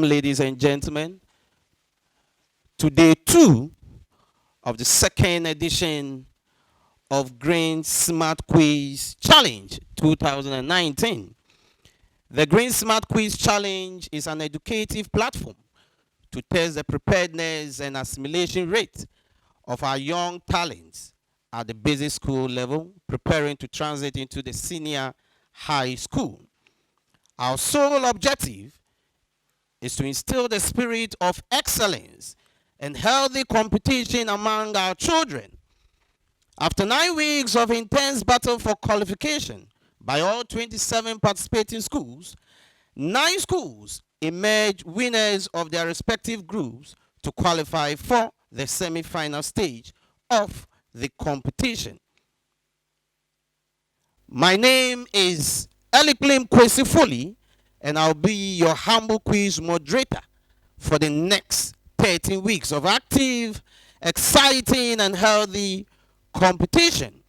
Welcome, ladies and gentlemen, to day 2 of the second edition of Green Smart Quiz Challenge 2019. The Green Smart Quiz Challenge is an educative platform to test the preparedness and assimilation rate of our young talents at the basic school level, preparing to transit into the senior high school. Our sole objective is to instill the spirit of excellence and healthy competition among our children. After 9 weeks of intense battle for qualification by all 27 participating schools, 9 schools emerged winners of their respective groups to qualify for the semi-final stage of the competition. My name is Eliklim Kwesi Foley, and I'll be your humble quiz moderator for the next 13 weeks of active, exciting, and healthy competition.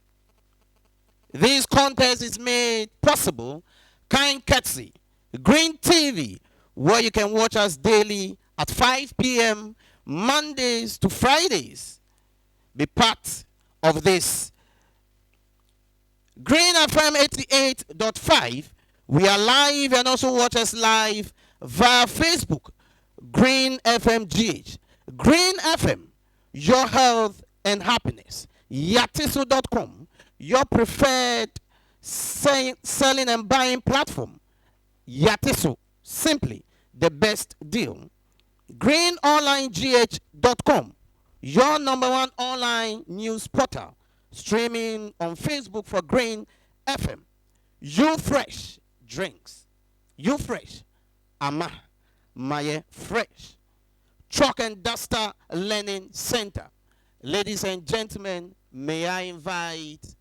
This contest is made possible kind courtesy Green TV, where you can watch us daily at 5 p.m. Mondays to Fridays. Be part of this. Green FM 88.5. We are live and also watch us live via Facebook. Green FM GH. Green FM, your health and happiness. Yatiso.com, your preferred selling and buying platform. Yatiso, simply the best deal. GreenOnlineGH.com, your #1 online news portal, streaming on Facebook for Green FM. You Fresh drinks. You Fresh. Ama. Maye Fresh. Truck and Duster Learning Center. Ladies and gentlemen, may I invite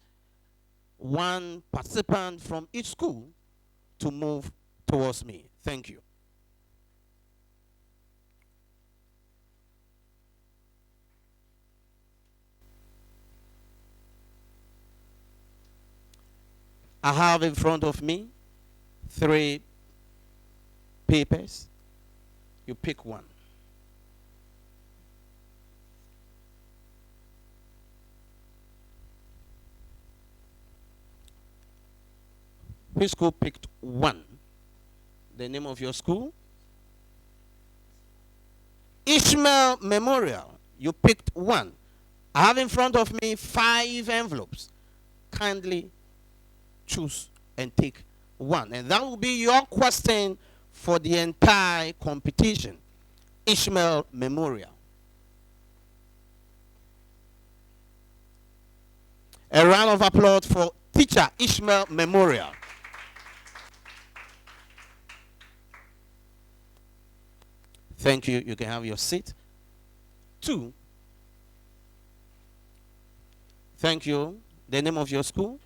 one participant from each school to move towards me. Thank you. I have in front of me 3 papers. You pick one. Which school picked 1? The name of your school? ISHMAEL Memorial. You picked 1. I have in front of me 5 envelopes. Kindly choose and take 1. And that will be your question for the entire competition. ISHMAEL Memorial. A round of applause for teacher ISHMAEL Memorial. Thank you. You can have your seat. 2. Thank you. The name of your school?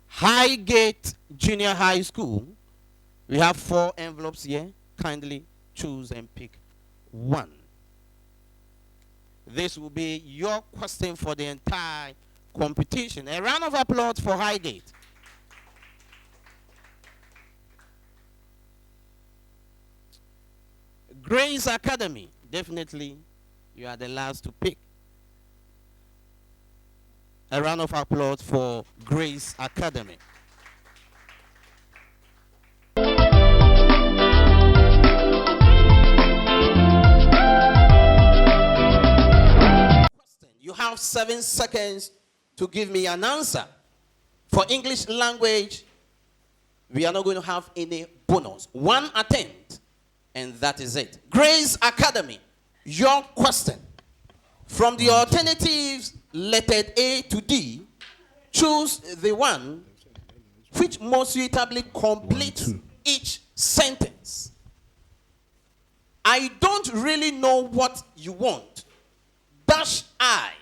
HIGHGATE Junior High School. We have 4 envelopes here. Kindly choose and pick 1. This will be your question for the entire competition. A round of applause for HIGHGATE. Grace Academy. Definitely, you are the last to pick. A round of applause for Grace Academy. You have 7 seconds to give me an answer. For English language, we are not going to have any bonus. 1 attempt, and that is it. Grace Academy, your question. From the alternatives lettered A to D, choose the one which most suitably completes each sentence. I don't really know what you want. Dash I.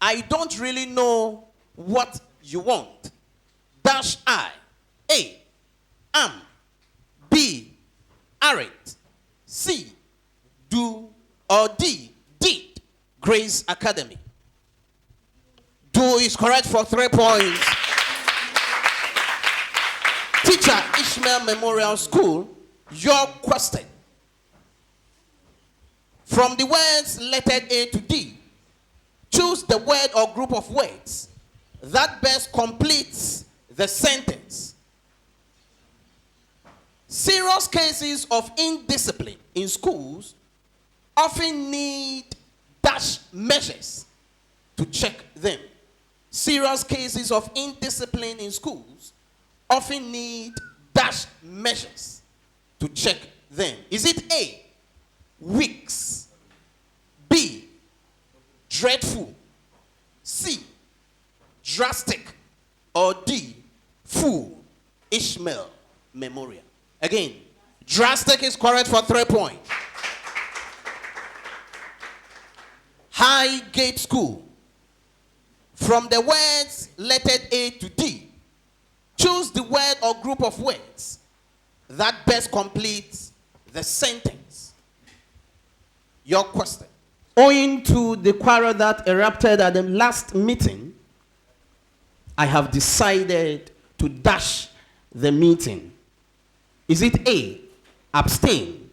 I don't really know what you want. Dash I. A. Am. B. Aren't. C. Do. Or D. Did. Grace Academy. Do is correct for 3 points. Teacher ISHMAEL Memorial School, your question. From the words lettered A to D, choose the word or group of words that best completes the sentence. Serious cases of indiscipline in schools often need dash measures to check them. Serious cases of indiscipline in schools often need dash measures to check them. Is it A, weeks, B, dreadful, C, drastic, or D, full? ISHMAEL Memorial. Again, drastic is correct for 3 points. HIGHGATE School. From the words lettered A to D, choose the word or group of words that best completes the sentence. Your question. Owing to the quarrel that erupted at the last meeting, I have decided to dash the meeting. Is it A, abstain,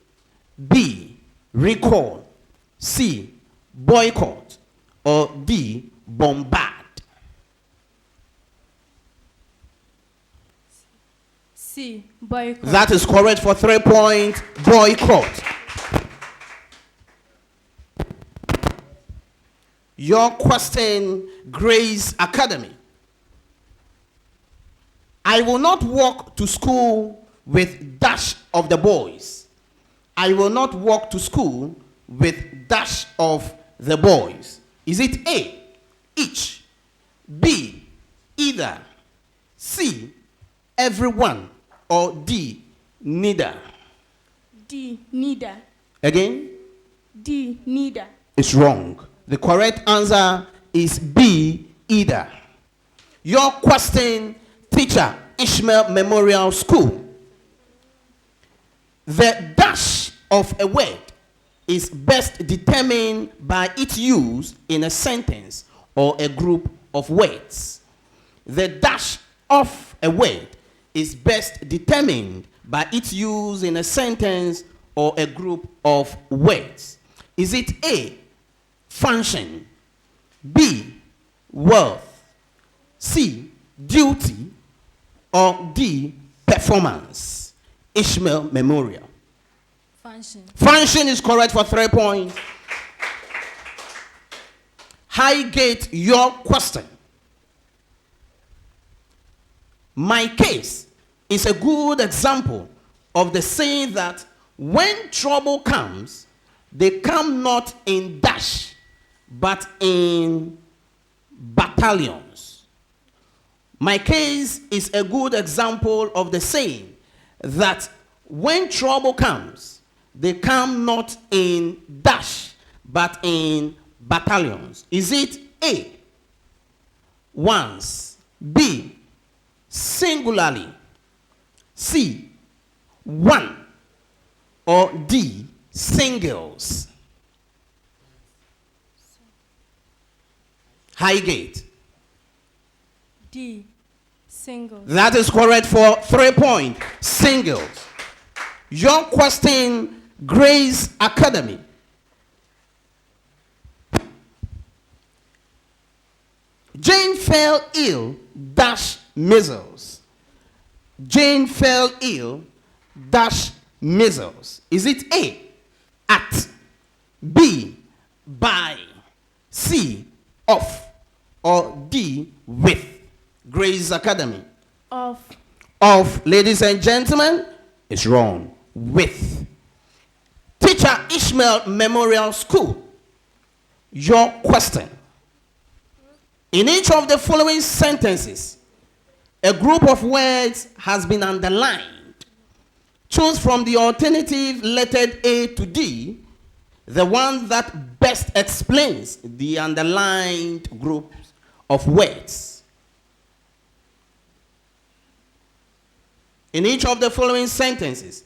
B, recall, C, boycott, or D, bombard? C, boycott. That is correct for 3 points. Boycott. Your question, Grace Academy. I will not walk to school with dash of the boys. I will not walk to school with dash of the boys. Is it A, each, B, either, C, everyone, or D, neither? D, neither. Again? D, neither. It's wrong. The correct answer is B, either. Your question, teacher, ISHMAEL Memorial School. The dash of a word is best determined by its use in a sentence or a group of words. The dash of a word is best determined by its use in a sentence or a group of words. Is it A, function, B, wealth, C, duty, or D, performance? ISHMAEL Memorial. Function. Function is correct for 3 points. HIGHGATE, your question. My case is a good example of the saying that when trouble comes, they come not in dash, but in battalions. My case is a good example of the saying that when trouble comes, they come not in dash, but in battalions. Is it A, once, B, singularly, C, one, or D, singles? HIGHGATE. D, singles. That is correct for 3 points. Singles. Your question, Grace Academy. Jane fell ill, dash measles. Jane fell ill, dash measles. Is it A, at, B, by, C, off, or D, with? Grace Academy. Off. Off, ladies and gentlemen, is wrong. With. Teacher, ISHMAEL Memorial School. Your question. In each of the following sentences, a group of words has been underlined. Choose from the alternative lettered A to D the one that best explains the underlined group of words. In each of the following sentences,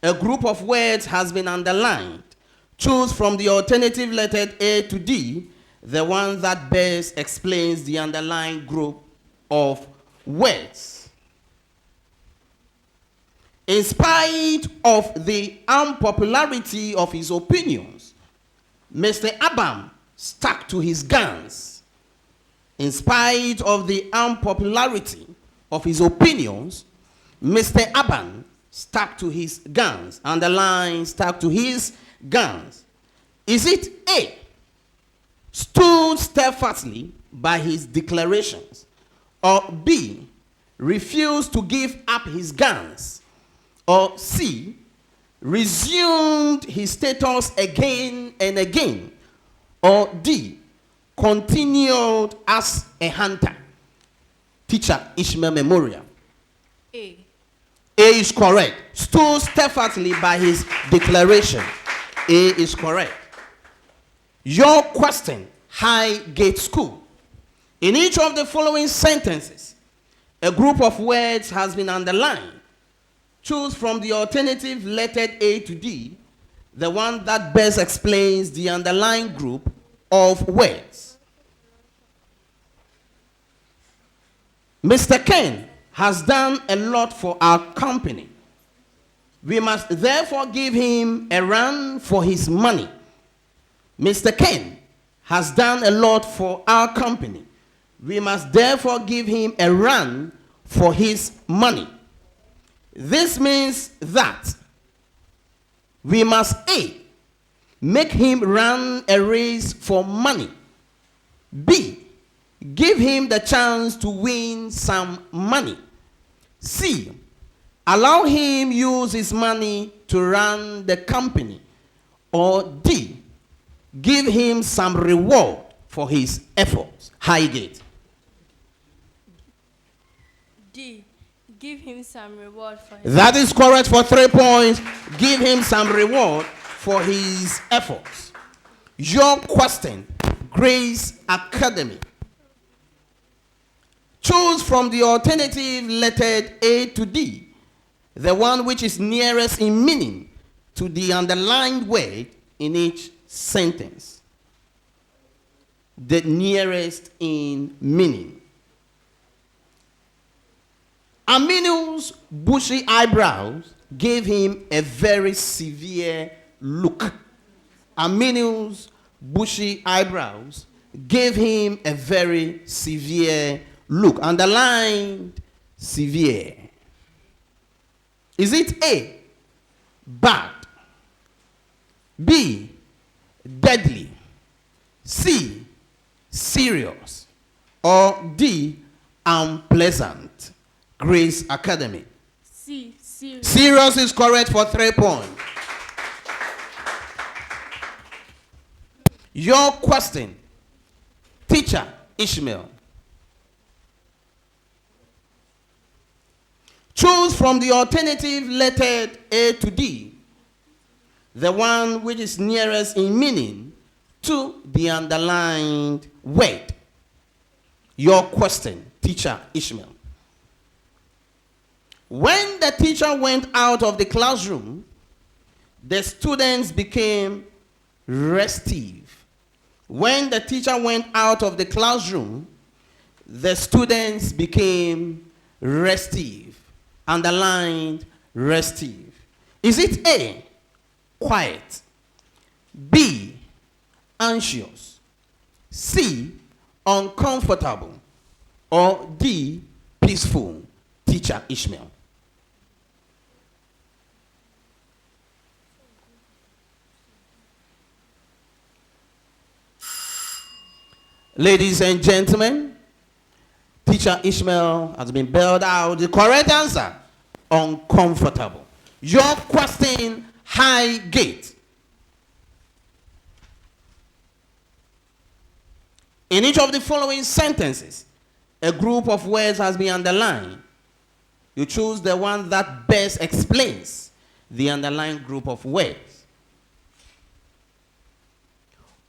a group of words has been underlined. Choose from the alternative lettered A to D the one that best explains the underlying group of words. In spite of the unpopularity of his opinions, Mr. Abam stuck to his guns. In spite of the unpopularity of his opinions, Mr. Abam stuck to his guns. Underline, stuck to his guns. Is it A, stood steadfastly by his declarations, or B, refused to give up his guns, or C, resumed his status again and again, or D, continued as a hunter? Teacher Ishmael Memorial. A. A is correct. Stood steadfastly by his declaration. A is correct. Your question, Highgate School. In each of the following sentences, a group of words has been underlined. Choose from the alternative lettered A to D, the one that best explains the underlying group of words. Mr. Ken has done a lot for our company. We must therefore give him a run for his money. Mr. Ken has done a lot for our company. We must therefore give him a run for his money. This means that we must A, make him run a race for money. B, give him the chance to win some money. C, allow him use his money to run the company. Or D, give him some reward for his efforts. Highgate. D. Give him some reward for his That is correct for 3 points. Give him some reward for his efforts. Your question, Grace Academy. Choose from the alternative lettered A to D, the one which is nearest in meaning to the underlined word in each sentence. The nearest in meaning. Aminu's bushy eyebrows gave him a very severe look. Aminu's bushy eyebrows gave him a very severe look. Underlined severe. Is it A, bad, B, deadly, C, serious, or D, unpleasant? Grace Academy. C. Serious. Serious is correct for 3 points. Your question, Teacher Ishmael. Choose from the alternative lettered A to D, the one which is nearest in meaning to the underlined word. Your question, Teacher Ishmael. When the teacher went out of the classroom, the students became restive. When the teacher went out of the classroom, the students became restive. Underlined restive. Is it A, quiet, B, anxious, C, uncomfortable, or D, peaceful? Teacher Ishmael. Ladies and gentlemen, Teacher Ishmael has been bailed out. The correct answer, uncomfortable. Your question, Highgate. In each of the following sentences, a group of words has been underlined. You choose the one that best explains the underlined group of words.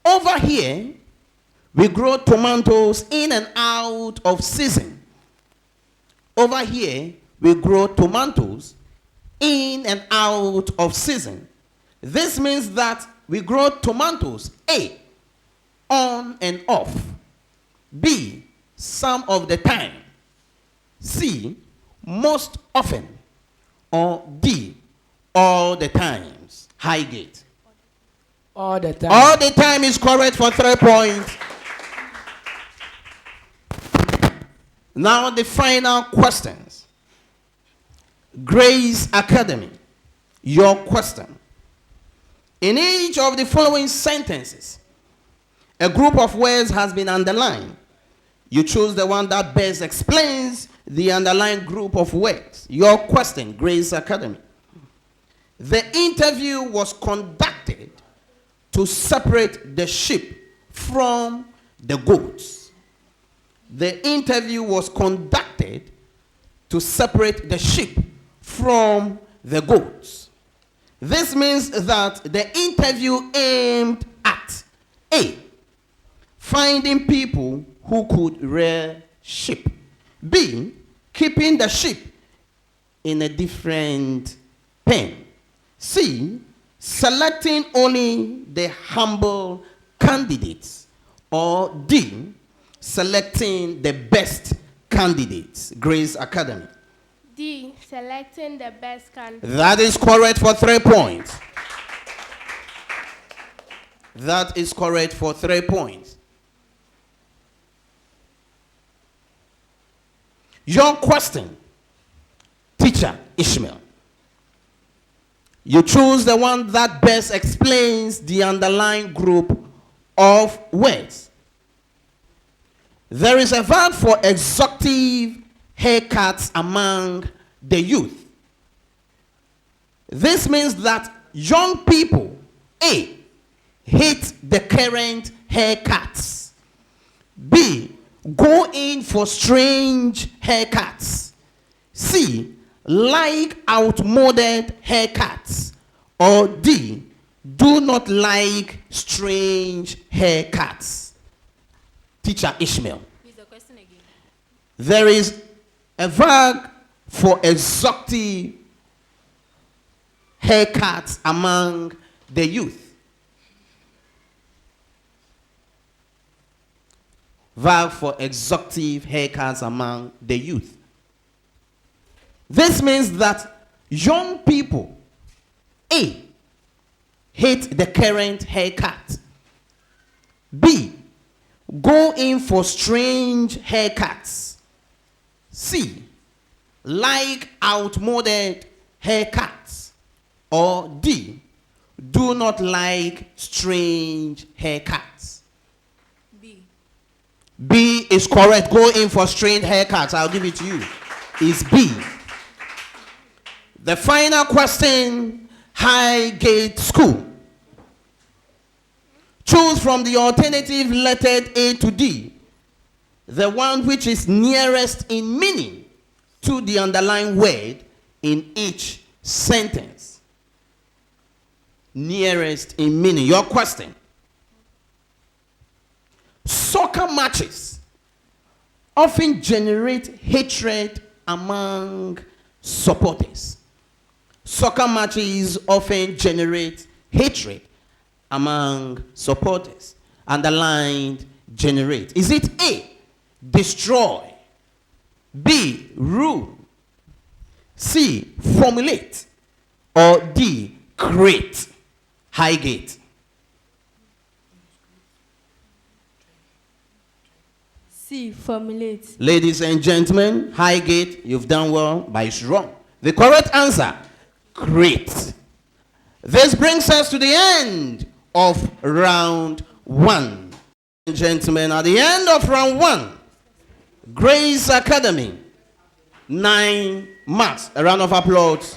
Over here, we grow tomatoes in and out of season. Over here, we grow tomatoes in and out of season. This means that we grow tomatoes, A, on and off, B, some of the time, C, most often, or D, all the times. Highgate. All the time. All the time is correct for 3 points. Now the final questions. Grace Academy, your question. In each of the following sentences, a group of words has been underlined. You choose the one that best explains the underlined group of words. Your question, Grace Academy. The interview was conducted to separate the sheep from the goats. The interview was conducted to separate the sheep from the goats. This means that the interview aimed at A, finding people who could rear sheep. B, keeping the sheep in a different pen. C, selecting only the humble candidates. Or D, selecting the best candidates. Grace Academy. D. Selecting the best candidate. That is correct for 3 points. That is correct for 3 points. Your question, teacher Ishmael. You choose the one that best explains the underlying group of words. There is a verb for exotic haircuts among the youth. This means that young people, A, hate the current haircuts. B, go in for strange haircuts. C, like outmoded haircuts. Or D, do not like strange haircuts. Teacher Ishmael. Please, the question again. There is a verb for exotic haircuts among the youth. Verb for exotic haircuts among the youth. This means that young people, A, hate the current haircut. B, go in for strange haircuts. C, like outmoded haircuts. Or D, do not like strange haircuts. B. B is correct. Go in for strange haircuts. I'll give it to you. Is B. The final question, Highgate School. Choose from the alternative lettered A to D, the one which is nearest in meaning to the underlying word in each sentence. Nearest in meaning. Your question. Soccer matches often generate hatred among supporters. Soccer matches often generate hatred among supporters. Underlined, generate. Is it A, destroy? B, rule? C, formulate? Or D, create? Highgate. C. Formulate. Ladies and gentlemen, Highgate, you've done well, but it's wrong. The correct answer, create. This brings us to the end of round 1. Ladies and gentlemen, at the end of round 1, Grace Academy, 9 marks. A round of applause.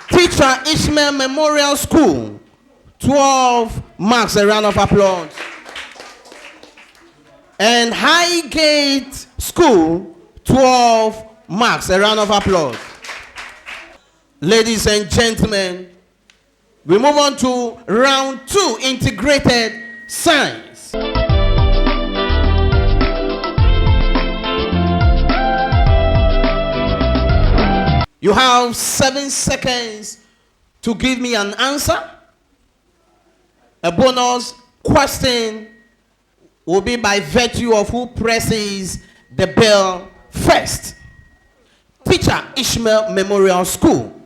Teacher Ishmael Memorial School, 12 marks. A round of applause. And Highgate School, 12 marks. A round of applause. Ladies and gentlemen, we move on to round 2, integrated science. You have 7 seconds to give me an answer. A bonus question will be by virtue of who presses the bell first. Teacher Ishmael Memorial School.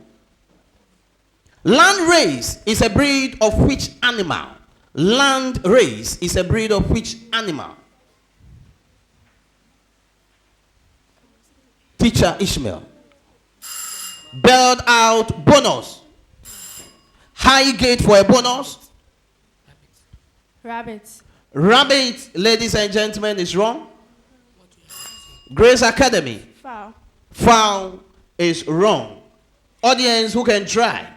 Land race is a breed of which animal? Land race is a breed of which animal? Teacher Ishmael. Belled out bonus. Highgate for a bonus. Rabbit. Rabbit, ladies and gentlemen, is wrong. Grace Academy. Fowl. Fowl is wrong. Audience, who can try?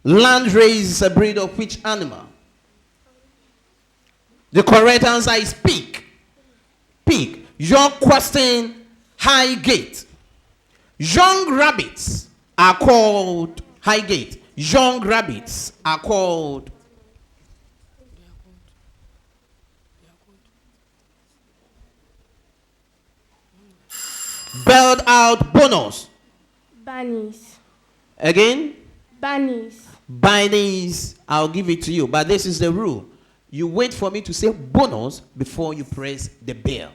Land race is a breed of which animal? The correct answer is pig. Pig. Your question, Highgate. Young rabbits are called Highgate. Young rabbits are called belled out bonus. Bunnies. Again? Bunnies. Bunnies. I'll give it to you, but this is the rule. You wait for me to say bonus before you press the bell.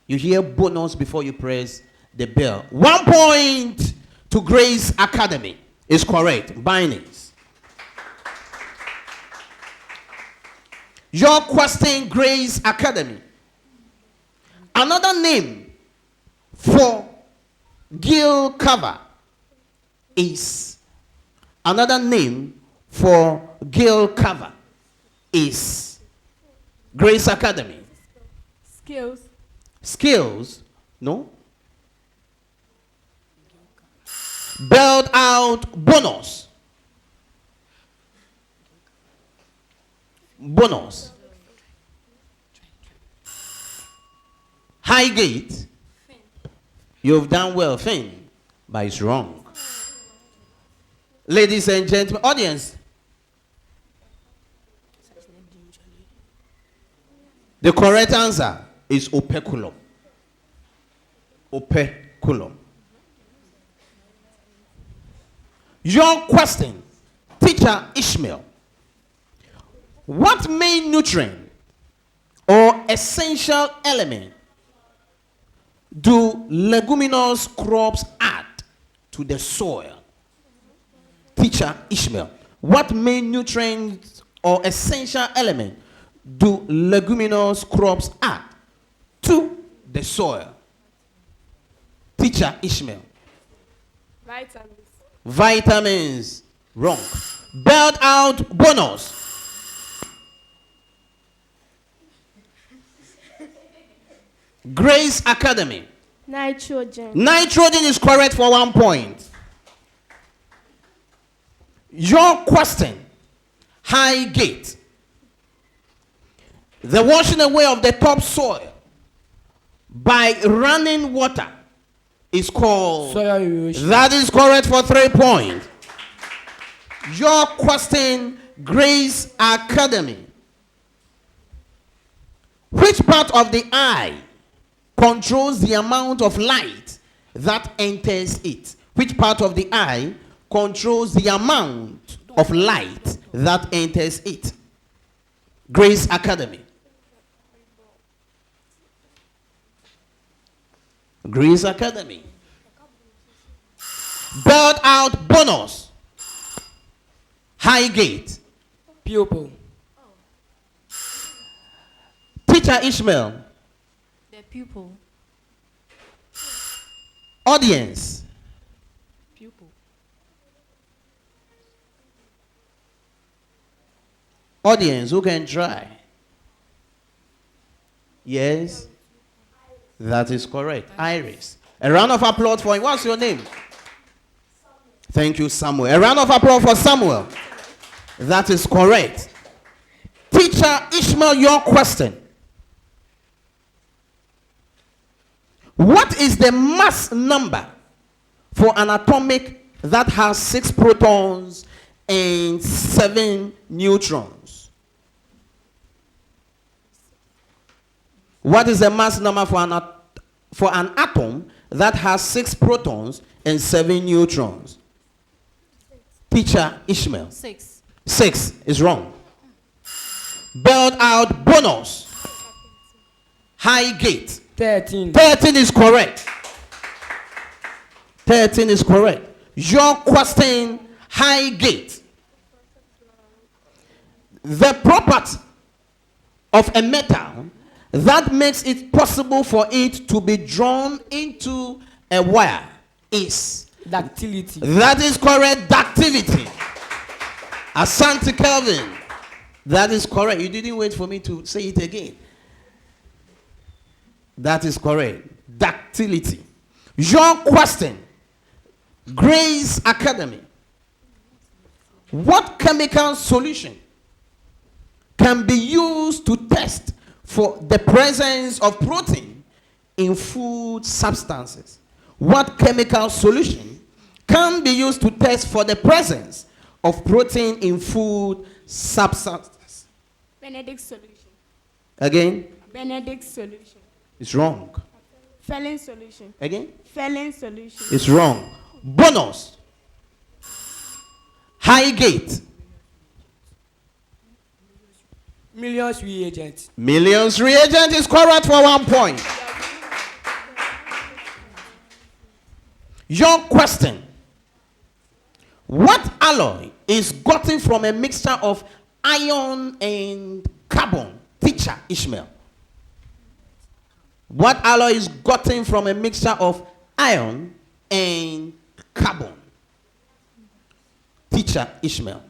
You hear bonus before you press the bell. 1 point to Grace Academy is correct. Bunnies. Your question, Grace Academy. Another name for gill cover is Grace Academy. Skills. Skills, no. Belled out bonus. Bonus. Highgate. You've done well, Finn, but it's wrong. Ladies and gentlemen, audience. The correct answer is operculum. Operculum. Your question, Teacher Ishmael. What main nutrient or essential element do leguminous crops add to the soil? Teacher Ishmael. What main nutrient or essential element do leguminous crops add to the soil? Teacher Ishmael. Vitamins. Vitamins. Wrong. Belled out bonus. Grace Academy. Nitrogen. Nitrogen is correct for 1 point. Your question, Highgate. The washing away of the topsoil by running water is called soil erosion. That is correct for 3 points. Your question, Grace Academy. Which part of the eye controls the amount of light that enters it? Which part of the eye controls the amount of light that enters it? Grace Academy. Grace Academy. Belled out bonus. Highgate. Pupil. Teacher Ishmael. The pupil. Audience. Pupil. Audience, who can try? Yes. That is correct. Iris. A round of applause for him. What's your name? Thank you, Samuel. A round of applause for Samuel. That is correct. Teacher Ishmael, your question. What is the mass number for an atomic that has 6 protons and 7 neutrons? What is the mass number for an atom that has 6 protons and 7 neutrons? Teacher Ishmael. 6. 6 is wrong. Belled out bonus. Highgate. 13. 13 is correct. 13 is correct. Your question, Highgate. The property of a metal that makes it possible for it to be drawn into a wire is Ductility. that is correct. Ductility. Asante Kelvin. That is correct. You didn't wait for me to say it again. That is correct. Ductility. Your question, Grace Academy. What chemical solution can be used to test for the presence of protein in food substances? What chemical solution can be used to test for the presence of protein in food substances? Benedict solution. Again? Benedict solution. It's wrong. Felon solution. Again? Felon solution. It's wrong. Bonus. Highgate. Millions reagents. Millions reagent is correct for 1 point. Your question. What alloy is gotten from a mixture of iron and carbon? Teacher Ishmael. What alloy is gotten from a mixture of iron and carbon? Teacher Ishmael.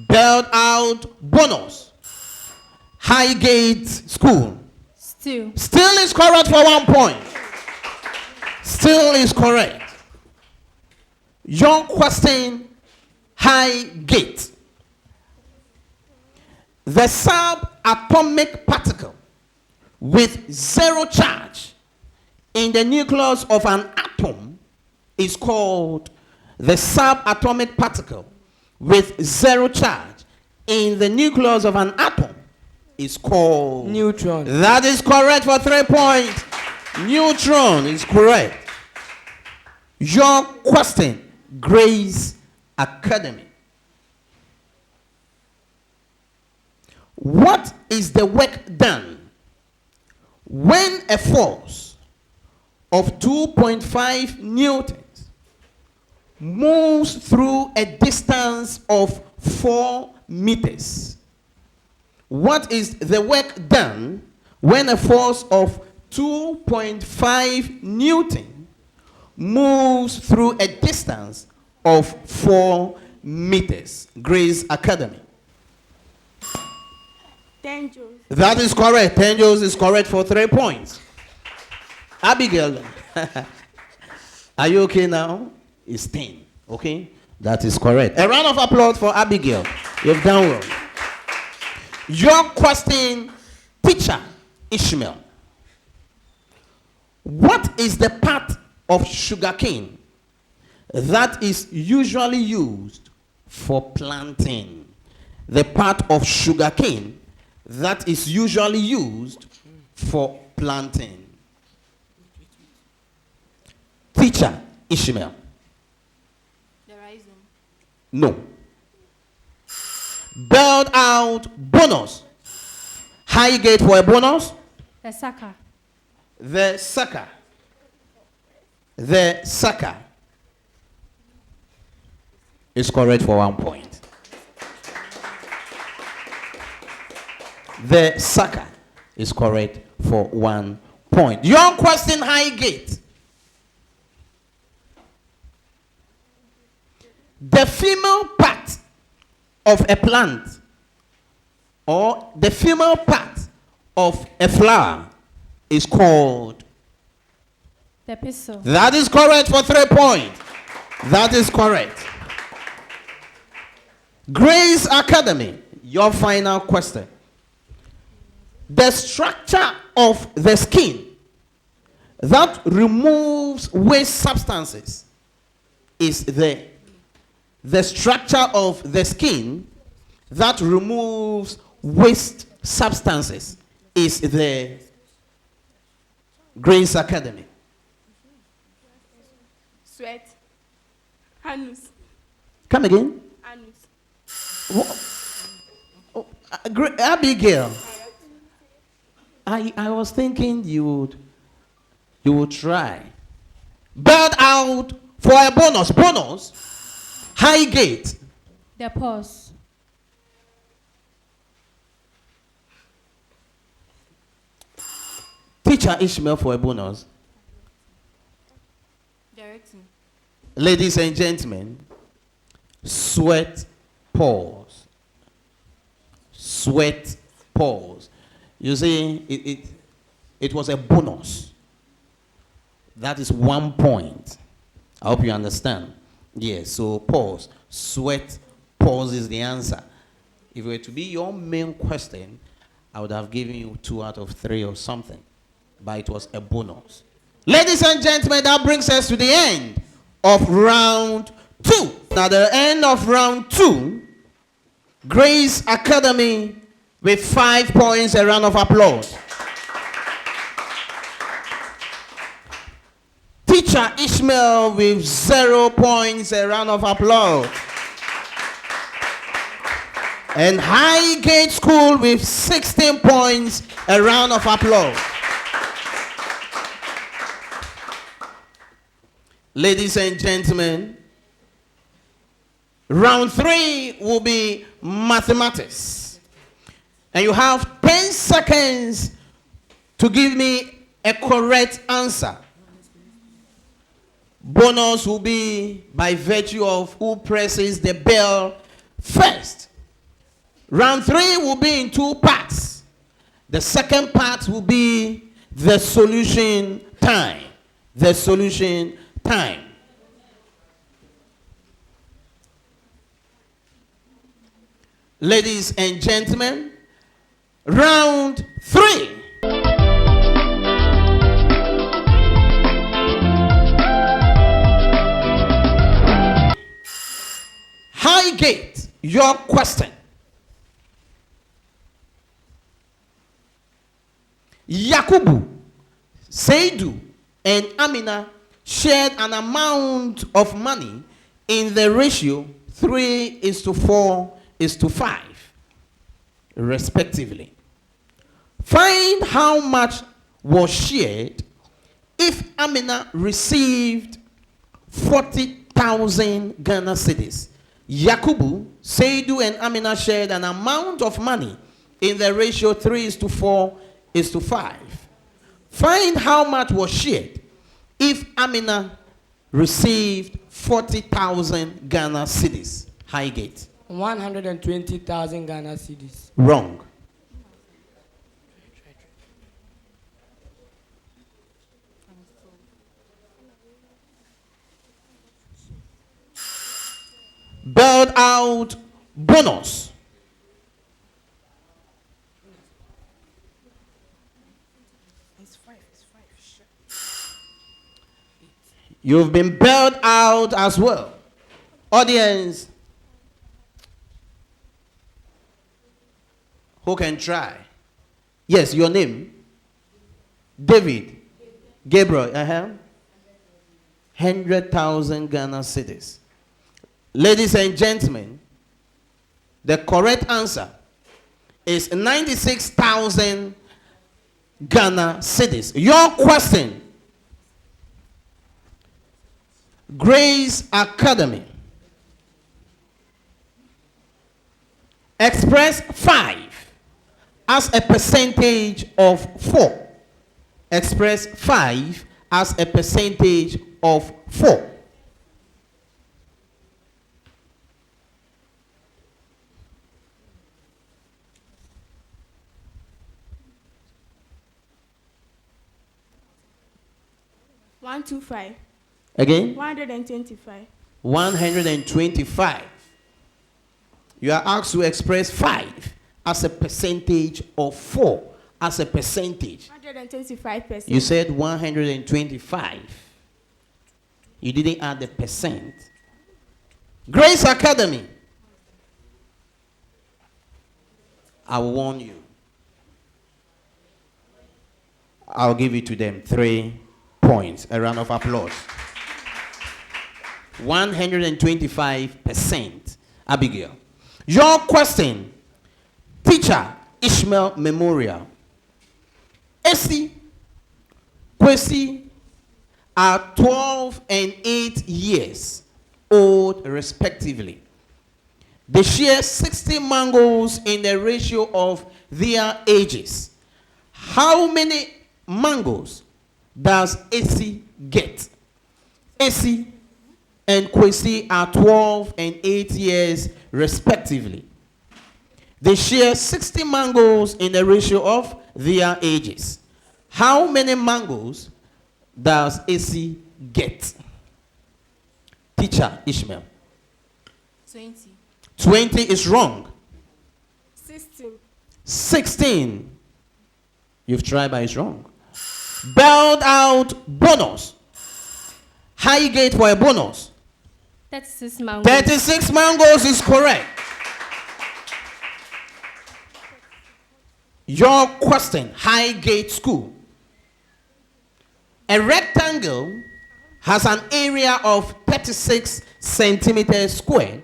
Belled out bonus. Highgate School. Still. Still is correct for 1 point. Still is correct. Your question, Highgate. The subatomic particle with zero charge in the nucleus of an atom is called the subatomic particle with zero charge in the nucleus of an atom is called Neutron. That is correct for 3 points. Neutron is correct. Your question, Grace Academy. What is the work done when a force of 2.5 newtons moves through a distance of 4 meters? What is the work done when a force of 2.5 newton moves through a distance of 4 meters? Grace Academy. 10 joules. That is correct. 10 joules is correct for 3 points. Abigail, are you okay now? It's 10. Okay? That is correct. A round of applause for Abigail. You've done well. Your question, Teacher Ishmael. What is the part of sugarcane that is usually used for planting? The part of sugarcane that is usually used for planting. Teacher Ishmael. The rhizome. No. Belled out bonus. Highgate for a bonus. The sucker. The sucker. The sucker is correct for 1 point. The sucker is correct for 1 point. Your question, Highgate. The female part of a plant or the female part of a flower is called? The pistil. That is correct for 3 points. That is correct. Grace Academy, your final question. The structure of the skin that removes waste substances is the structure of the skin that removes waste substances is the Grace Academy. Sweat. Anus. Come again. Anus. Abigail. I was thinking you would try. Belt out for a bonus. Bonus. Highgate. The pause. Teacher Ishmael for a bonus. Directing. Ladies and gentlemen, sweat pause. Sweat pause. You see, it was a bonus. That is 1 point. I hope you understand. Yes, so pause. Sweat pause is the answer. If it were to be your main question, I would have given you 2 out of 3 or something. But it was a bonus. Ladies and gentlemen, that brings us to the end of round 2. Now, the end of round 2, Grace Academy with 5 points, a round of applause. Teacher Ishmael with 0 points, a round of applause. And Highgate School with 16 points, a round of applause. Ladies and gentlemen, round 3 will be mathematics. And you have 10 seconds to give me a correct answer. Bonus will be by virtue of who presses the bell first. Round 3 will be in 2 parts. The second part will be the solution time. The solution time. Ladies and gentlemen, round 3. Highgate, your question. Yakubu, Seidu, and Amina shared an amount of money in the ratio 3:4:5, respectively. Find how much was shared if Amina received 40,000 Ghana cedis. Yakubu, Seidu, and Amina shared an amount of money in the ratio 3:4:5. Find how much was shared if Amina received 40,000 Ghana cedis. Highgate. 120,000 Ghana cedis. Wrong. Build out bonus. You've been bailed out as well. Audience, who can try? Yes, your name? David. Gabriel. 100,000 Ghana cedis. Ladies and gentlemen, the correct answer is 96,000 Ghana cedis. Your question. Grace Academy. Express 5 as a percentage of 4. Express 5 as a percentage of 4. One, 2, 5. Again? 125. 125. You are asked to express 5 as a percentage of 4. As a percentage. 125%. You said 125. You didn't add the percent. Grace Academy. I warn you. I'll give it to them 3 points. A round of applause. 125%. Abigail. Your question. Teacher Ishmael Memorial. Kwesi are 12 and 8 years old respectively. They share 60 mangoes in the ratio of their ages. How many mangoes does AC get? AC and Kwesi are 12 and 8 years respectively. They share 60 mangoes in the ratio of their ages. How many mangoes does AC get? Teacher Ishmael. 20. 20 is wrong. 16. 16. You've tried, but it's wrong. Belled out bonus. Highgate for a bonus. 36 mangoes. 36 mangoes is correct. Your question, Highgate School. A rectangle has an area of 36 centimeters square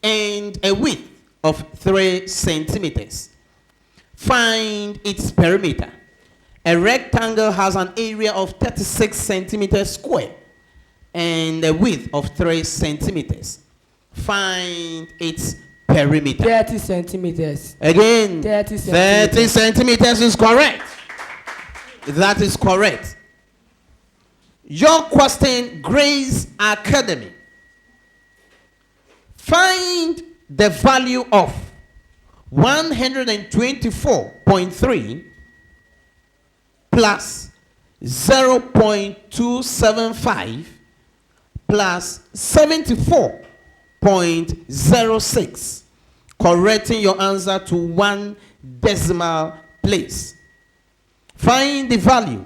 and a width of 3 centimeters. Find its perimeter. A rectangle has an area of 36 centimeters square and a width of 3 centimeters. Find its perimeter. 30 centimeters. Again, 30 30 centimeters is correct. That is correct. Your question, Grace Academy. Find the value of 124.3 plus 0.275 plus 74.06, correcting your answer to 1 decimal place. Find the value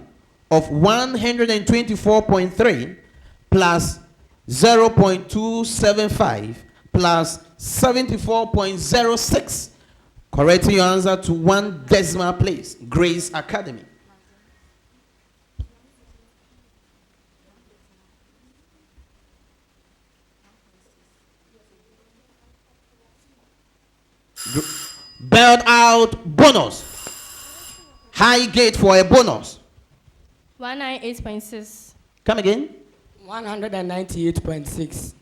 of 124.3 plus 0.275 plus 74.06, correcting your answer to 1 decimal place. Grace Academy. Belled out bonus. Highgate for a bonus. 198.6. Come again. 198.6.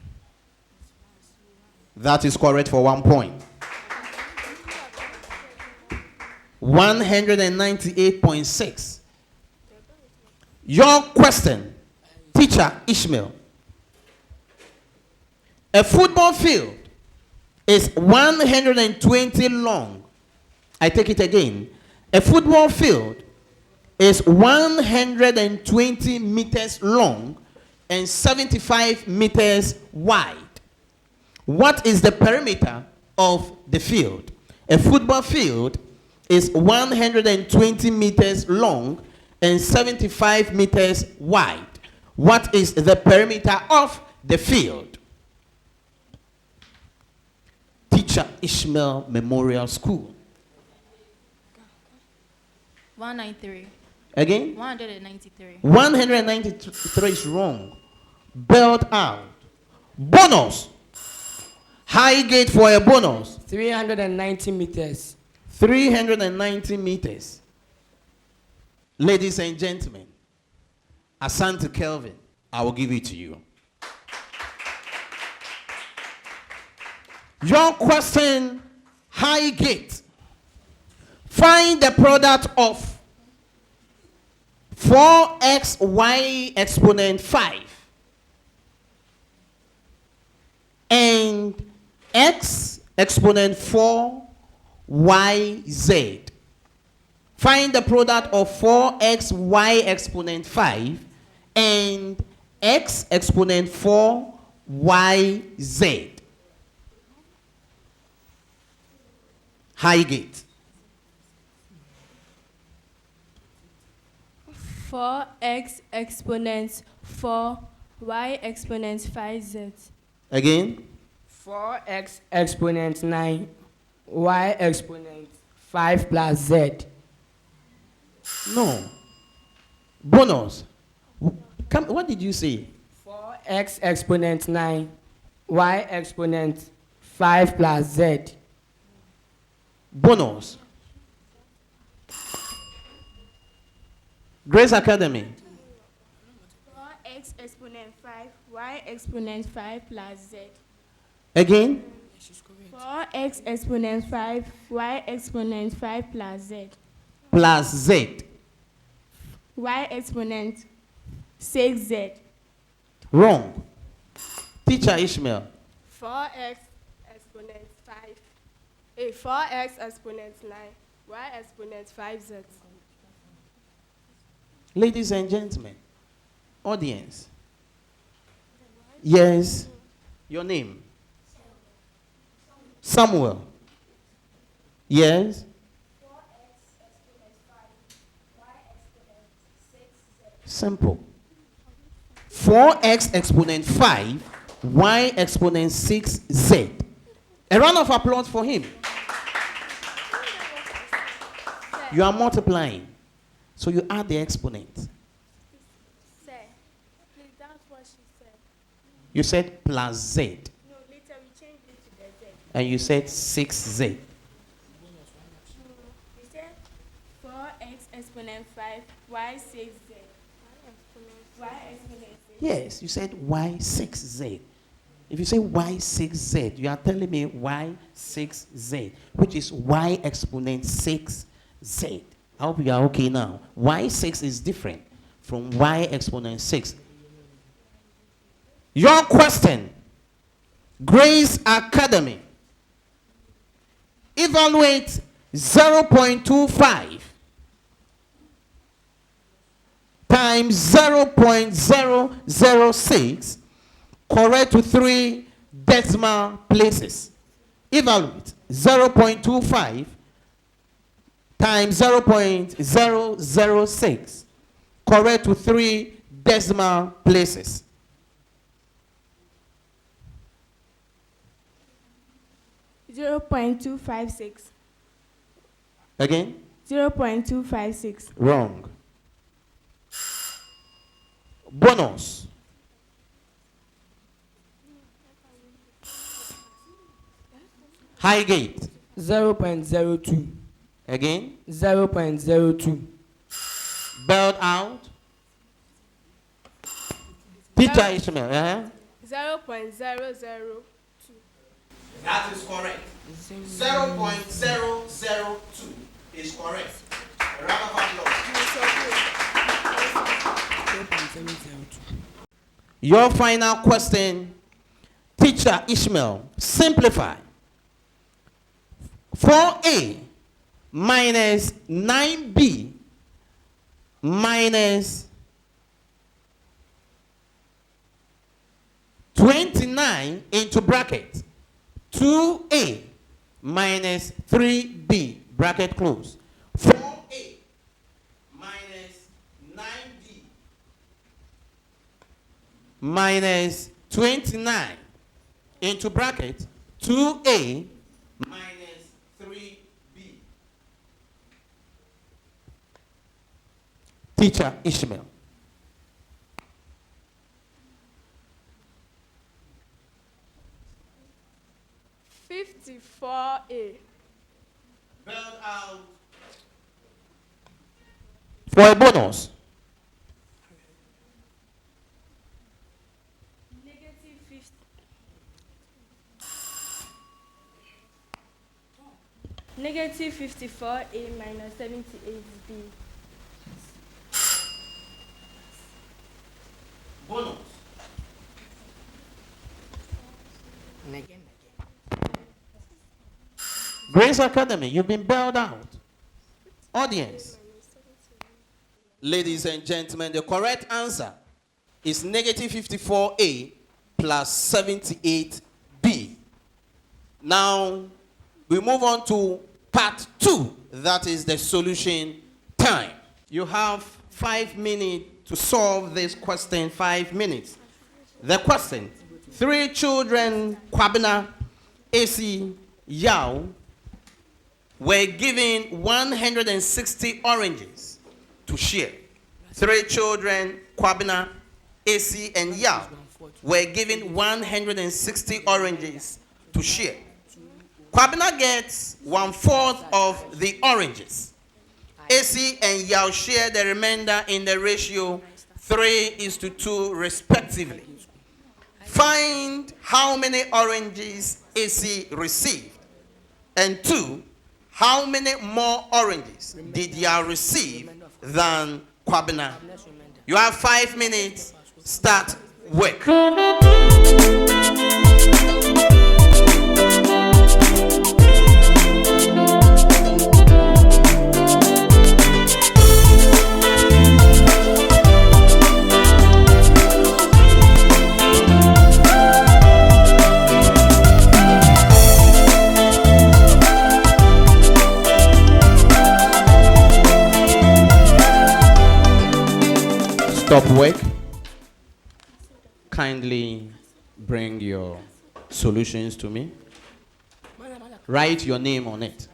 That is correct for 1 point. 198.6. Your question, teacher Ishmael. A football field is 120 long. I take it again. A football field is 120 meters long and 75 meters wide. What is the perimeter of the field? A football field is 120 meters long and 75 meters wide. What is the perimeter of the field? Teacher Ishmael Memorial School. 193. Again? 193. 193 is wrong. Belled out. Bonus. Highgate for a bonus. 390 meters. 390 meters. Ladies and gentlemen, Asante Kelvin, I will give it to you. Your question, Highgate. Find the product of 4xy exponent 5 and x exponent 4yz. Find the product of 4xy exponent 5 and x exponent 4yz. Highgate. 4x exponent 4, y exponent 5z. Again? 4x exponent 9, y exponent 5 plus z. No. Bonus. Come, what did you say? 4x exponent 9, y exponent 5 plus z. Bonus. Grace Academy. 4x exponent 5, y exponent 5 plus z. Again. 4x exponent 5, y exponent 5 plus z. Plus z. Y exponent 6z. Wrong. Teacher Ishmael. 4x exponent 5. 4x exponent 9. Y exponent 5z. Ladies and gentlemen, audience. Yes. Your name? Samuel. Yes. 'Simple. 4x exponent 5, y exponent 6z. A round of applause for him. You are multiplying. So you add the exponent. Sir, please, that's what she said. You said plus z. No, later we changed it to the z. And you said 6z. You said 4x exponent 5, y 6z. Y exponent 6. Yes, you said y6z. If you say y6z, you are telling me y6z, which is y exponent 6z. I hope you are okay now. Y6 is different from y exponent 6. Your question, Grace Academy. Evaluate 0.25 times 0.006 correct to 3 decimal places. Evaluate 0.25 times 0.006 correct to 3 decimal places. .256. Again? 0.256. Wrong. Bonus. Highgate. 0.02. Again? 0.02. Belled out. Teacher Ishmael. 0.002. That is correct. 0.002 is correct. A round of applause. Your final question, Teacher Ishmael. Simplify. 4a minus 9b minus 29 into bracket 2a minus 3b bracket close. 4a minus 9b minus 29 into bracket 2a minus 3b. Teacher Ishmael. $54A. Belled out for a bonus. Negative 50. Negative 54A minus 78B. Bonus. Grace Academy, you've been bailed out. Audience. Ladies and gentlemen, the correct answer is negative 54A plus 78B. Now, we move on to part 2. That is the solution time. You have 5 minutes to solve this question. 5 minutes. The question: 3 children, Kwabena, AC, Yao, were given 160 oranges to share. 3 children, Kwabena, AC, and Yao, were given 160 oranges to share. Kwabena gets 1/4 of the oranges. AC and Yao share the remainder in the ratio 3:2 respectively. Find how many oranges AC received. And 2, how many more oranges did Yao receive than Kwabena? You have 5 minutes. Start work. Stop work. Kindly bring your solutions to me. Write your name on it.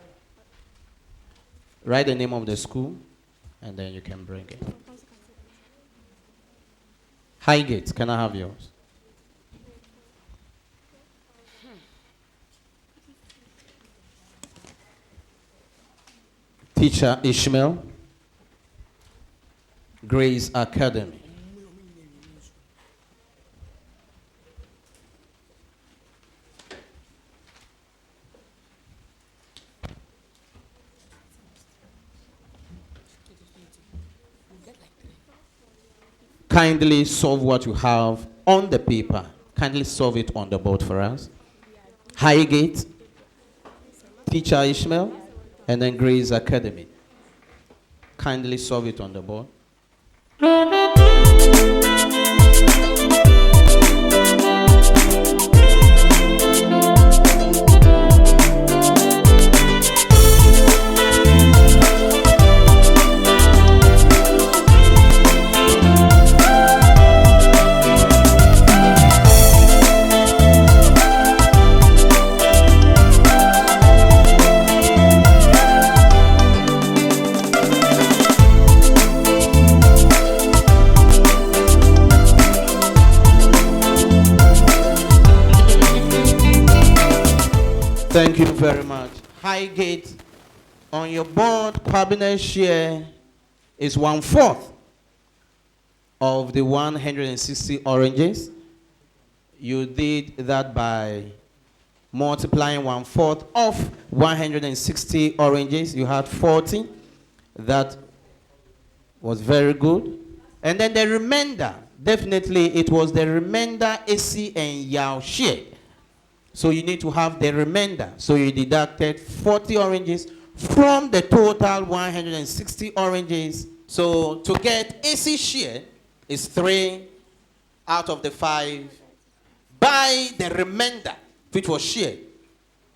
Write the name of the school, and then you can bring it. Highgate, can I have yours? Teacher ISHMAEL, Grace Academy. Kindly solve what you have on the paper. Kindly solve it on the board for us. Highgate, Teacher ISHMAEL, and then Grace Academy. Kindly solve it on the board. Thank you very much. Highgate, on your board, cabinet share is 1/4 of the 160 oranges. You did that by multiplying 1/4 of 160 oranges. You had 40. That was very good. And then the remainder, definitely it was the remainder AC and Yao shared. So you need to have the remainder. So you deducted 40 oranges from the total 160 oranges. So to get AC share is 3 out of the 5 by the remainder which was shared.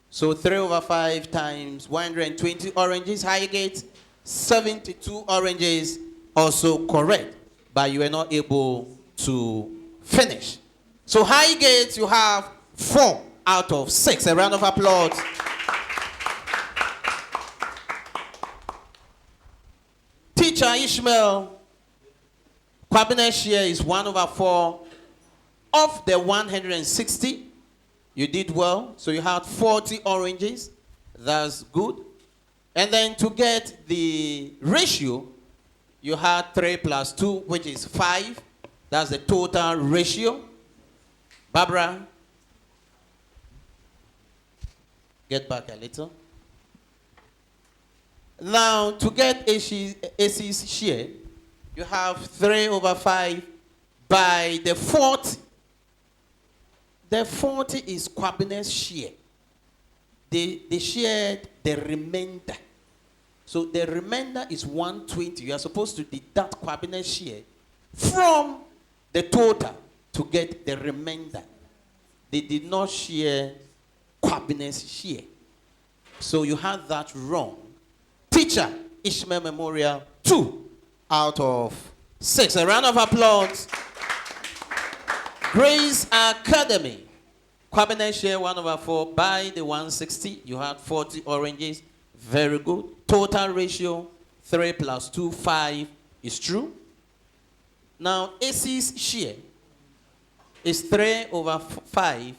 So 3/5 times 120 oranges. Highgate, 72 oranges, also correct. But you were not able to finish. So Highgate, you have 4 out of 6. A round of applause. Teacher ISHMAEL, cabinet share is 1/4 of the 160. You did well. So you had 40 oranges. That's good. And then to get the ratio, you had 3 plus 2, which is 5. That's the total ratio. Barbara, get back a little. Now, to get AC's share, you have 3/5 by the 40. The 40 is Kwabinet's share. They shared the remainder. So the remainder is 120. You are supposed to deduct Kwabinet's share from the total to get the remainder. They did not share Kwabinet's share. So you had that wrong. Teacher ISHMAEL Memorial, 2 out of 6. A round of applause. Grace Academy, Kwabinet share 1/4 by the 160. You had 40 oranges. Very good. Total ratio 3 plus 2, 5 is true. Now AC's share is 3/5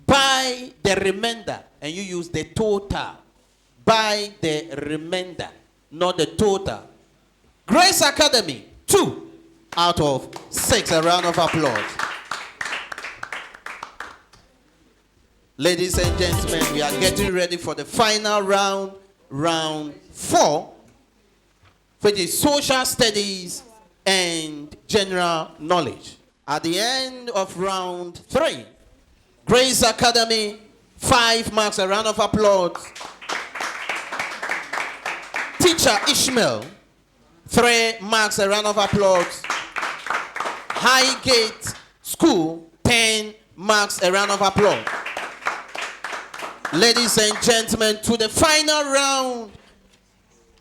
by the remainder, and you use the total by the remainder. not the total. Grace Academy, 2 out of 6. A round of applause. Ladies and gentlemen, we are getting ready for the final round, round 4, which is social studies and general knowledge. At the end of round 3, Grace Academy, 5 marks. A round of applause. Teacher ISHMAEL, 3 marks. A round of applause. HIGHGATE School, 10 marks. A round of applause. Ladies and gentlemen, to the final round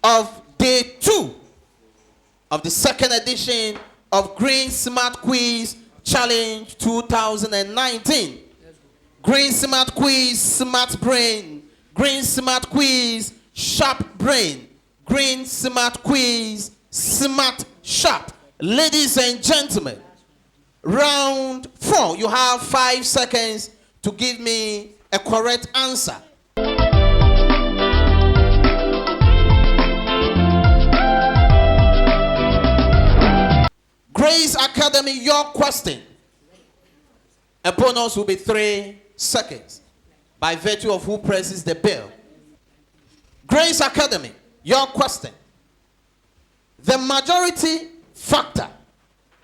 of day 2 of the second edition of Green Smart Quiz Challenge 2019. Green Smart Quiz, Smart Brain. Green Smart Quiz, Sharp Brain. Green Smart Quiz, Smart Sharp. Ladies and gentlemen, round 4, you have 5 seconds to give me a correct answer. Grace Academy, your question. A bonus will be 3 seconds by virtue of who presses the bell. Grace Academy, your question. The majority factor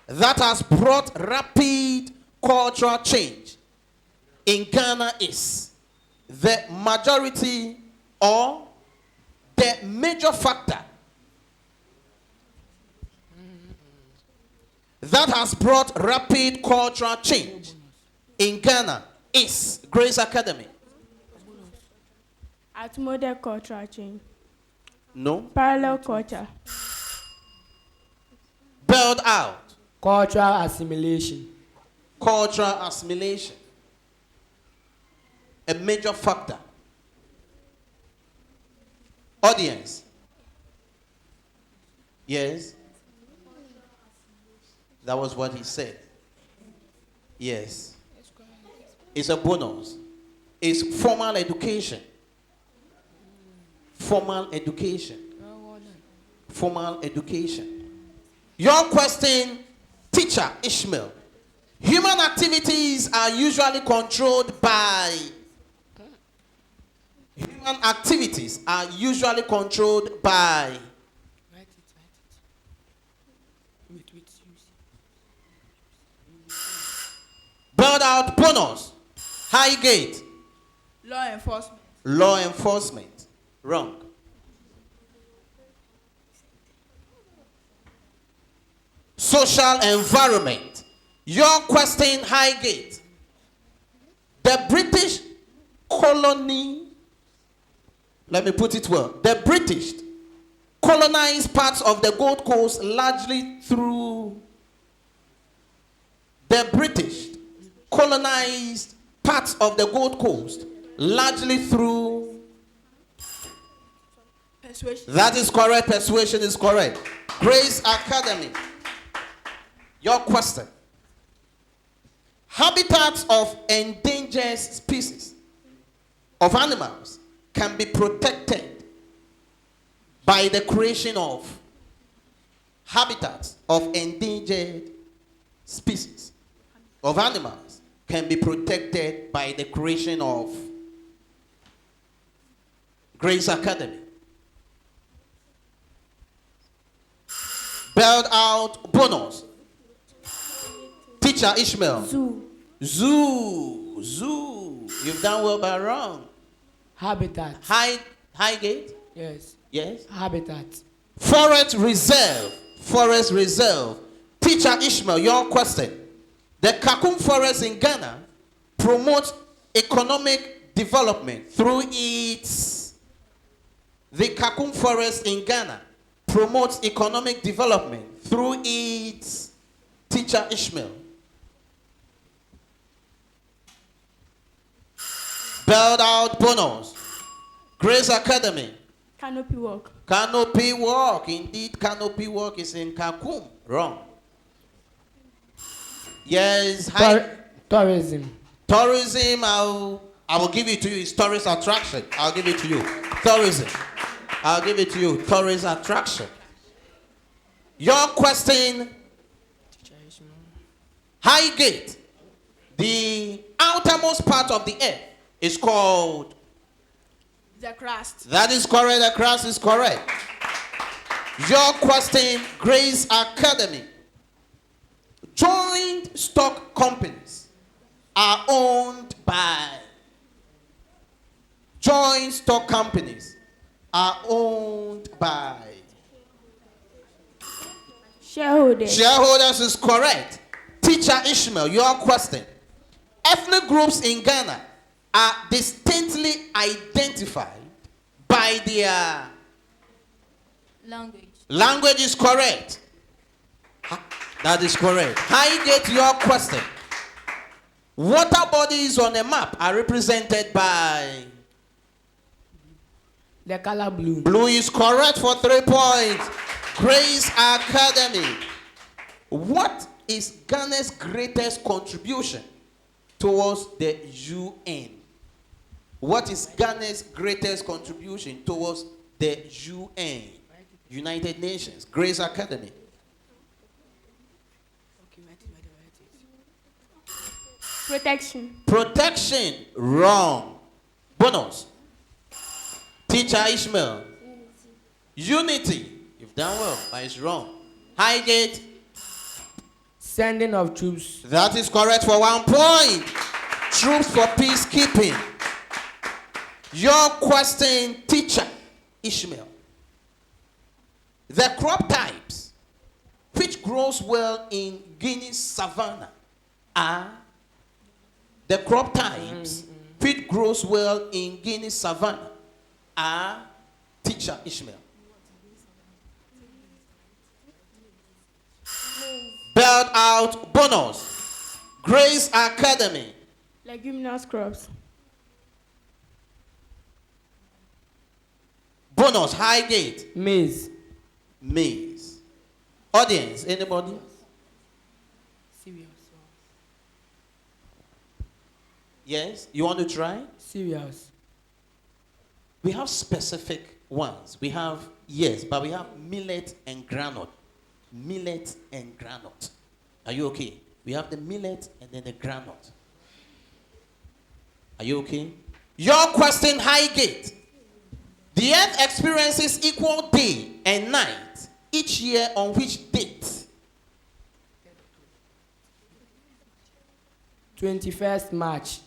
that has brought rapid cultural change in Ghana is the majority or the major factor that has brought rapid cultural change in Ghana is Grace Academy. Modern cultural change. No. Parallel culture. Build out. Cultural assimilation. Cultural assimilation. A major factor. Audience. Yes. That was what he said. Yes. It's a bonus. It's formal education. Formal education. Formal education. Your question, teacher ISHMAEL. Human activities are usually controlled by. Human activities are usually controlled by. Build out bonus. HIGHGATE. Law enforcement. Law enforcement. Wrong. Social environment. Your question, HIGHGATE. The British colony, let me put it well. The British colonized parts of the Gold Coast largely through. The British colonized parts of the Gold Coast largely through. Persuasion. That is correct. Persuasion is correct. Grace Academy. Your question. Habitats of endangered species of animals can be protected by the creation of. Habitats of endangered species of animals can be protected by the creation of. Grace Academy. Build out bonus. Teacher ISHMAEL. Zoo. Zoo. Zoo. You've done well but wrong. Habitat. HIGHGATE. Yes. Yes. Habitat. Forest reserve. Forest reserve. Teacher ISHMAEL, your question. The Kakum Forest in Ghana promotes economic development through its. The Kakum Forest in Ghana promotes economic development through its. Teacher ISHMAEL. Build out bonus. Grace Academy. Canopy walk. Canopy walk. Indeed, canopy walk is in Kakum. Wrong. Yes. Tourism. Tourism. I will give it to you. It's tourist attraction. I'll give it to you. Tourism. I'll give it to you. Tourist attraction. Your question, Highgate. The outermost part of the earth is called? The crust. That is correct. The crust is correct. Your question, Grace Academy. Joint stock companies are owned by. Joint stock companies are owned by. Shareholders. Shareholders is correct. Teacher Ishmael, your question. Ethnic groups in Ghana are distinctly identified by their Language. language is correct. That is correct. Highgate, your question. Water bodies on a map are represented by. The color blue. Blue is correct for 3 points. Grace Academy. What is Ghana's greatest contribution towards the UN? What is Ghana's greatest contribution towards the UN? United Nations. Grace Academy. Protection. Protection. Wrong. Bonus. Teacher Ishmael. Unity. You've done well, but it's wrong. Highgate. Sending of troops. That is correct for 1 point. Troops for peacekeeping. Your question, teacher Ishmael. The crop types which grows well in Guinea savanna are. The crop types which grows well in Guinea savanna are. Teacher Ishmael. Belt out bonus. Grace Academy. Leguminous crops. Bonus. Highgate. Maize. Maize. Audience. Anybody? Cereals. Yes. You want to try? Cereals. We have specific ones. We have, yes, but we have millet and granite. Millet and granite. Are you okay? We have the millet and then the granite. Are you okay? Your question, Highgate. The earth experiences equal day and night each year on which date? 21st March.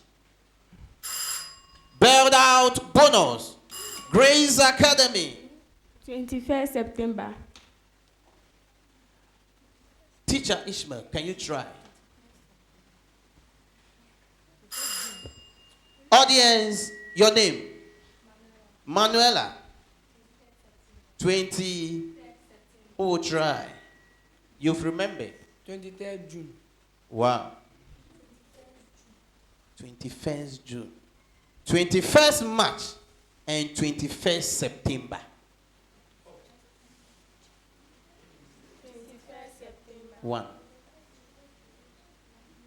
Bailed out bonus. Grace Academy. 21st September. Teacher Ishmael, can you try? Audience, your name? Manuela. 20. Oh, try. You've remembered. 23rd June. Wow. 21st June. 21st March and 21st September. 21st September. 1.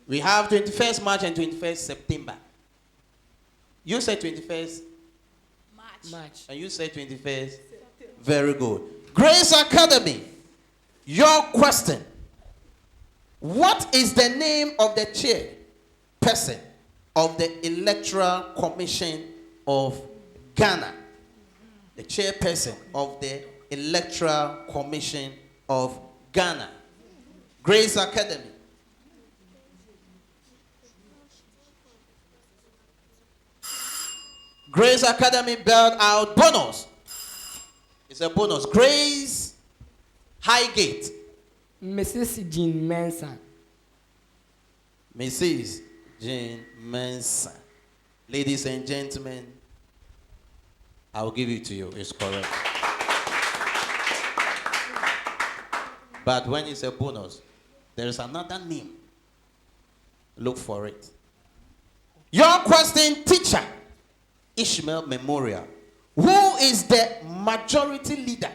We have 21st March and 21st September. You said 21st March. and you said 21st. Very good. Grace Academy, your question. What is the name of the chairperson of the Electoral Commission of Ghana? The chairperson of the Electoral Commission of Ghana. Grace Academy. Grace Academy bailed out bonus. It's a bonus. Grace Highgate. Mrs. Jean Manson. Mrs. Jane Manson. Ladies and gentlemen, I'll give it to you. It's correct. But when it's a bonus, there is another name. Look for it. Your question, teacher Ishmael Memorial. Who is the majority leader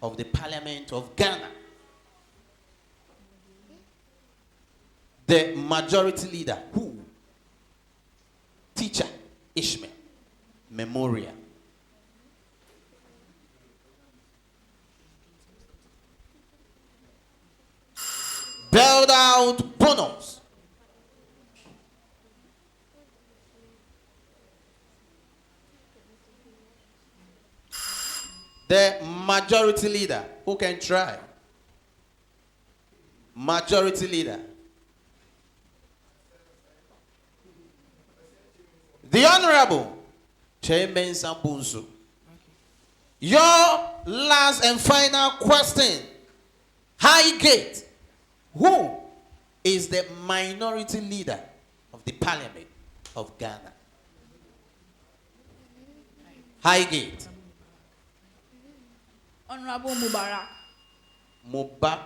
of the Parliament of Ghana? The majority leader. Who? Teacher Ishmael Memorial. The majority leader. Who can try? Majority leader. The Honorable Chairman Sambunsu. Your last and final question. Highgate. Who is the minority leader of the Parliament of Ghana? Highgate. Honorable Mubarak. Mubarak.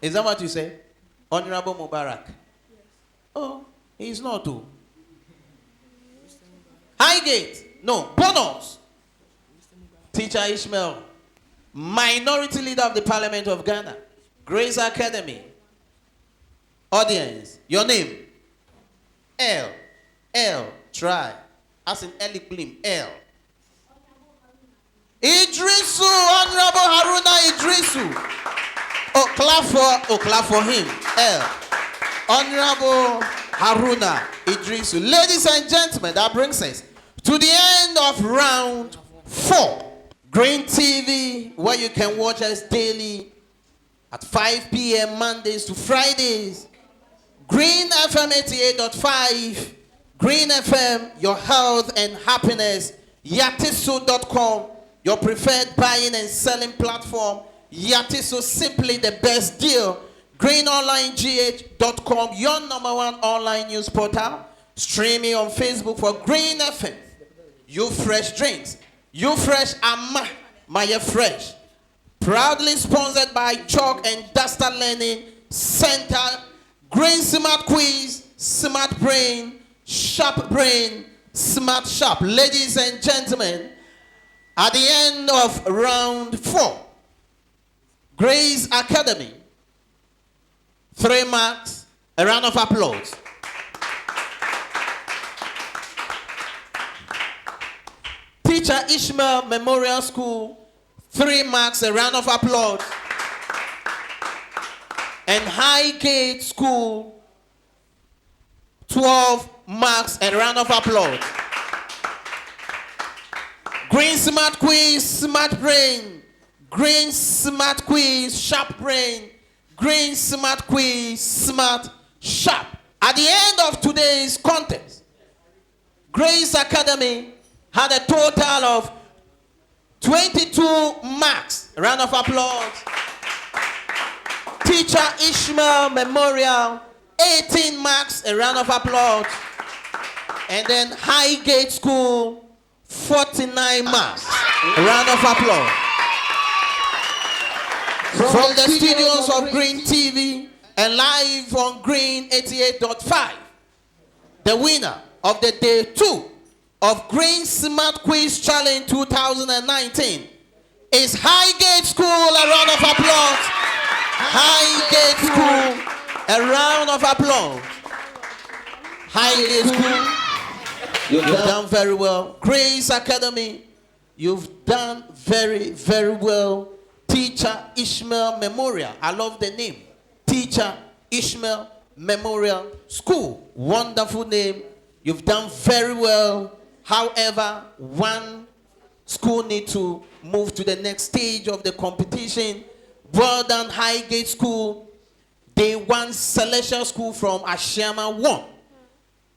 Is that what you say? Honorable Mubarak. Yes. Oh, he's not too. Highgate. No, bonus. Teacher ISHMAEL. Minority leader of the Parliament of Ghana. Grace Academy. Audience. Your name. L. Try. As in Eli Klim. L. Idrisu. Honorable Haruna Idrisu. Clap for him. L. Honorable Haruna Idrisu. Ladies and gentlemen, that brings us to the end of round 4. Green TV, where you can watch us daily at 5 p.m. Mondays to Fridays. Green FM 88.5. Green FM, your health and happiness. Yatiso.com, your preferred buying and selling platform. Yatiso, simply the best deal. GreenOnlineGH.com, your #1 online news portal. Streaming on Facebook for Green FM. You fresh drinks. You fresh Maya Fresh. Proudly sponsored by Chalk and Duster Learning Center. Green Smart Quiz, Smart Brain, Sharp Brain, Smart Sharp. Ladies and gentlemen, at the end of round 4, Grace Academy, 3 marks, a round of applause. Teacher ISHMAEL Memorial School, 3 marks, a round of applause. And Highgate School, 12 marks, a round of applause. Green Smart Quiz, Smart Brain. Green Smart Quiz, Sharp Brain. Green Smart Quiz, Smart Sharp. At the end of today's contest, Grace Academy had a total of 22 marks. A round of applause. Teacher ISHMAEL Memorial, 18 marks. A round of applause. And then Highgate School, 49 marks. A round of applause. From the studios of Green TV and live on Green 88.5, the winner of the day 2 of Green Smart Quiz Challenge 2019 is Highgate School. A round of applause. Highgate School, a round of applause. Highgate School, you've done very well. Grace Academy, you've done very, very well. Teacher ISHMAEL Memorial, I love the name. Teacher ISHMAEL Memorial School, wonderful name. You've done very well. However, one school needs to move to the next stage of the competition. Well done, Highgate School. Day 1, Celestial School from Ashama won.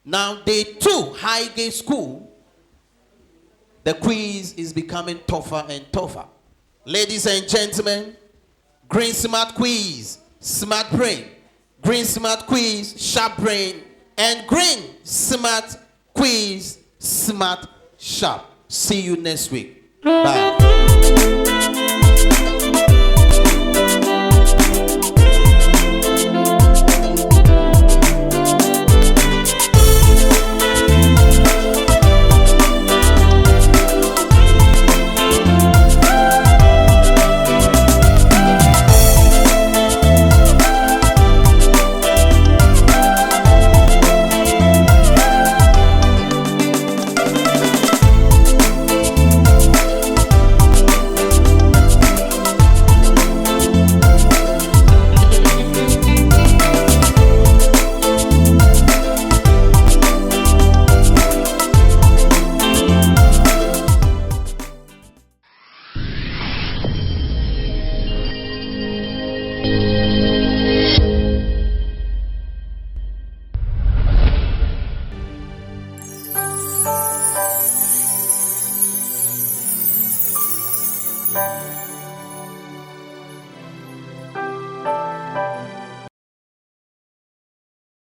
Now, day 2, Highgate School. The quiz is becoming tougher and tougher. Ladies and gentlemen, Green Smart Quiz, Smart Brain. Green Smart Quiz, Sharp Brain. And Green Smart Quiz, Smart Sharp. See you next week. Bye.